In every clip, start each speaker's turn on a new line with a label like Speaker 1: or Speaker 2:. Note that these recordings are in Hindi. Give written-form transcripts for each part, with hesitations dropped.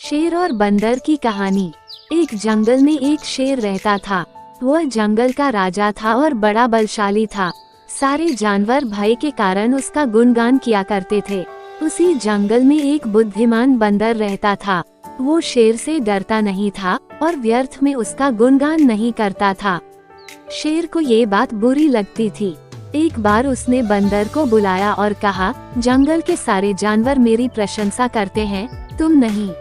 Speaker 1: शेर और बंदर की कहानी। एक जंगल में एक शेर रहता था। वह जंगल का राजा था और बड़ा बलशाली था। सारे जानवर भय के कारण उसका गुणगान किया करते थे। उसी जंगल में एक बुद्धिमान बंदर रहता था। वो शेर से डरता नहीं था और व्यर्थ में उसका गुणगान नहीं करता था। शेर को ये बात बुरी लगती थी। एक बार उसने बंदर को बुलाया और कहा, जंगल के सारे जानवर मेरी प्रशंसा करते हैं, तुम नहीं।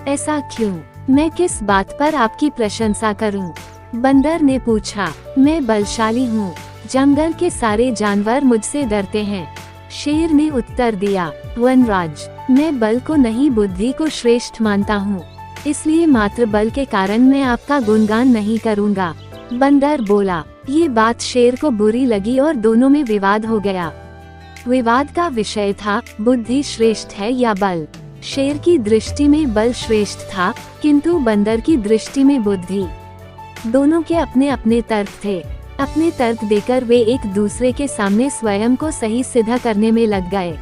Speaker 1: ऐसा क्यों? मैं किस बात पर आपकी प्रशंसा करूं? बंदर ने पूछा। मैं बलशाली हूँ, जंगल के सारे जानवर मुझसे डरते हैं। शेर ने उत्तर दिया, वनराज, मैं बल को नहीं बुद्धि को श्रेष्ठ मानता हूँ, इसलिए मात्र बल के कारण मैं आपका गुणगान नहीं करूँगा। बंदर बोला। ये बात शेर को बुरी लगी और दोनों में विवाद हो गया। विवाद का विषय था, बुद्धि श्रेष्ठ है या बल। शेर की दृष्टि में बल श्रेष्ठ था, किंतु बंदर की दृष्टि में बुद्धि। दोनों के अपने अपने तर्क थे। अपने तर्क देकर वे एक दूसरे के सामने स्वयं को सही सिद्ध करने में लग गए।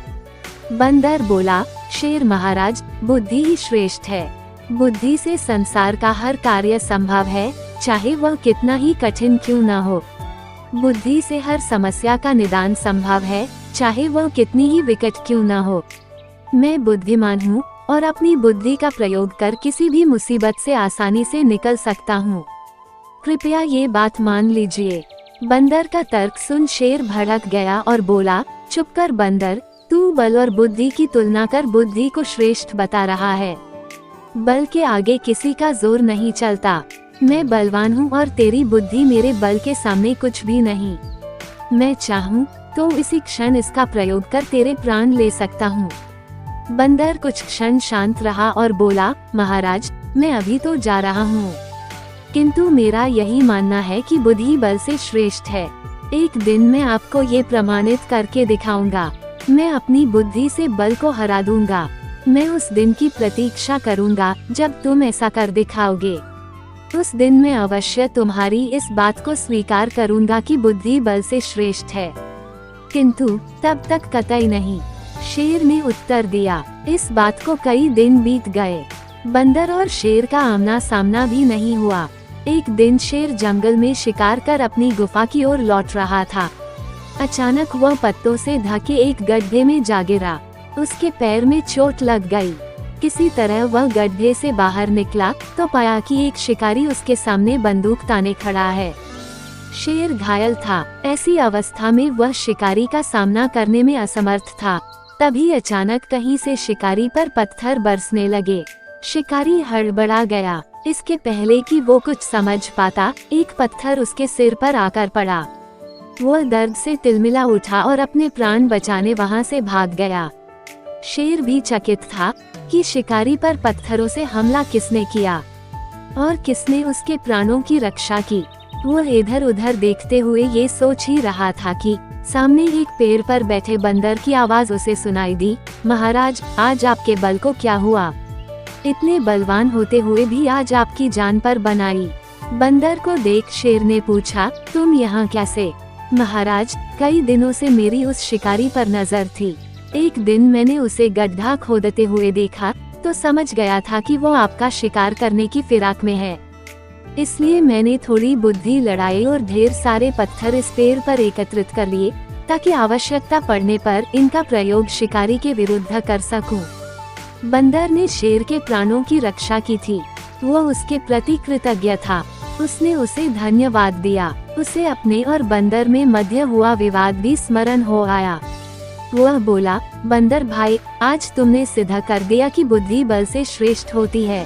Speaker 1: बंदर बोला, शेर महाराज, बुद्धि ही श्रेष्ठ है। बुद्धि से संसार का हर कार्य संभव है, चाहे वह कितना ही कठिन क्यों न हो। बुद्धि से हर समस्या का निदान संभव है, चाहे वह कितनी ही विकट क्यों न हो। मैं बुद्धिमान हूँ और अपनी बुद्धि का प्रयोग कर किसी भी मुसीबत से आसानी से निकल सकता हूँ। कृपया ये बात मान लीजिए। बंदर का तर्क सुन शेर भड़क गया और बोला, चुप कर बंदर, तू बल और बुद्धि की तुलना कर बुद्धि को श्रेष्ठ बता रहा है। बल के आगे किसी का जोर नहीं चलता। मैं बलवान हूँ और तेरी बुद्धि मेरे बल के सामने कुछ भी नहीं। मैं चाहूँ तो इसी क्षण इसका प्रयोग कर तेरे प्राण ले सकता हूँ। बंदर कुछ क्षण शांत रहा और बोला, महाराज, मैं अभी तो जा रहा हूँ, किंतु मेरा यही मानना है कि बुद्धि बल से श्रेष्ठ है। एक दिन मैं आपको ये प्रमाणित करके दिखाऊंगा। मैं अपनी बुद्धि से बल को हरा दूंगा। मैं उस दिन की प्रतीक्षा करूंगा जब तुम ऐसा कर दिखाओगे। उस दिन मैं अवश्य तुम्हारी इस बात को स्वीकार करूंगा कि बुद्धि बल से श्रेष्ठ है, किंतु तब तक कतई नहीं। शेर ने उत्तर दिया। इस बात को कई दिन बीत गए। बंदर और शेर का आमना सामना भी नहीं हुआ। एक दिन शेर जंगल में शिकार कर अपनी गुफा की ओर लौट रहा था। अचानक वह पत्तों से ढके एक गड्ढे में जा गिरा। उसके पैर में चोट लग गई। किसी तरह वह गड्ढे से बाहर निकला तो पाया कि एक शिकारी उसके सामने बंदूक ताने खड़ा है। शेर घायल था। ऐसी अवस्था में वह शिकारी का सामना करने में असमर्थ था। तभी अचानक कहीं से शिकारी पर पत्थर बरसने लगे। शिकारी हड़बड़ा गया। इसके पहले कि वो कुछ समझ पाता, एक पत्थर उसके सिर पर आकर पड़ा। वह दर्द से तिलमिला उठा और अपने प्राण बचाने वहां से भाग गया। शेर भी चकित था कि शिकारी पर पत्थरों से हमला किसने किया और किसने उसके प्राणों की रक्षा की। वह इधर उधर देखते हुए ये सोच ही रहा था कि सामने एक पेड़ पर बैठे बंदर की आवाज उसे सुनाई दी, महाराज, आज आपके बल को क्या हुआ? इतने बलवान होते हुए भी आज आपकी जान पर बनाई। बंदर को देख शेर ने पूछा, तुम यहाँ कैसे? महाराज, कई दिनों से मेरी उस शिकारी पर नजर थी। एक दिन मैंने उसे गड्ढा खोदते हुए देखा तो समझ गया था कि वो आपका शिकार करने की फिराक में है। इसलिए मैंने थोड़ी बुद्धि लड़ाई और ढेर सारे पत्थर इस पेड़ पर एकत्रित कर लिए ताकि आवश्यकता पड़ने पर इनका प्रयोग शिकारी के विरुद्ध कर सकूं। बंदर ने शेर के प्राणों की रक्षा की थी। वह उसके प्रति कृतज्ञ था। उसने उसे धन्यवाद दिया। उसे अपने और बंदर में मध्य हुआ विवाद भी स्मरण हो आया। वह बोला, बंदर भाई, आज तुमने सिद्ध कर दिया कि बुद्धि बल से श्रेष्ठ होती है।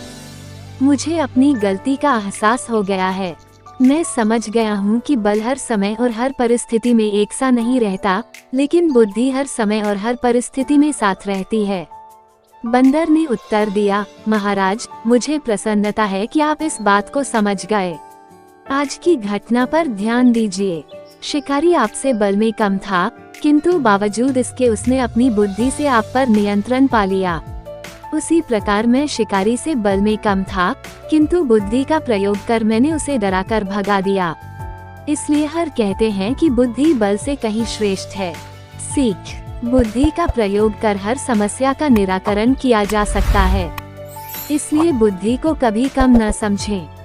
Speaker 1: मुझे अपनी गलती का एहसास हो गया है। मैं समझ गया हूँ कि बल हर समय और हर परिस्थिति में एक सा नहीं रहता, लेकिन बुद्धि हर समय और हर परिस्थिति में साथ रहती है। बंदर ने उत्तर दिया, महाराज, मुझे प्रसन्नता है कि आप इस बात को समझ गए। आज की घटना पर ध्यान दीजिए। शिकारी आपसे बल में कम था, किंतु बावजूद इसके उसने अपनी बुद्धि से आप पर नियंत्रण पा लिया। उसी प्रकार मैं शिकारी से बल में कम था, किंतु बुद्धि का प्रयोग कर मैंने उसे डराकर भगा दिया। इसलिए हर कहते हैं कि बुद्धि बल से कहीं श्रेष्ठ है। सीख, बुद्धि का प्रयोग कर हर समस्या का निराकरण किया जा सकता है। इसलिए बुद्धि को कभी कम न समझें।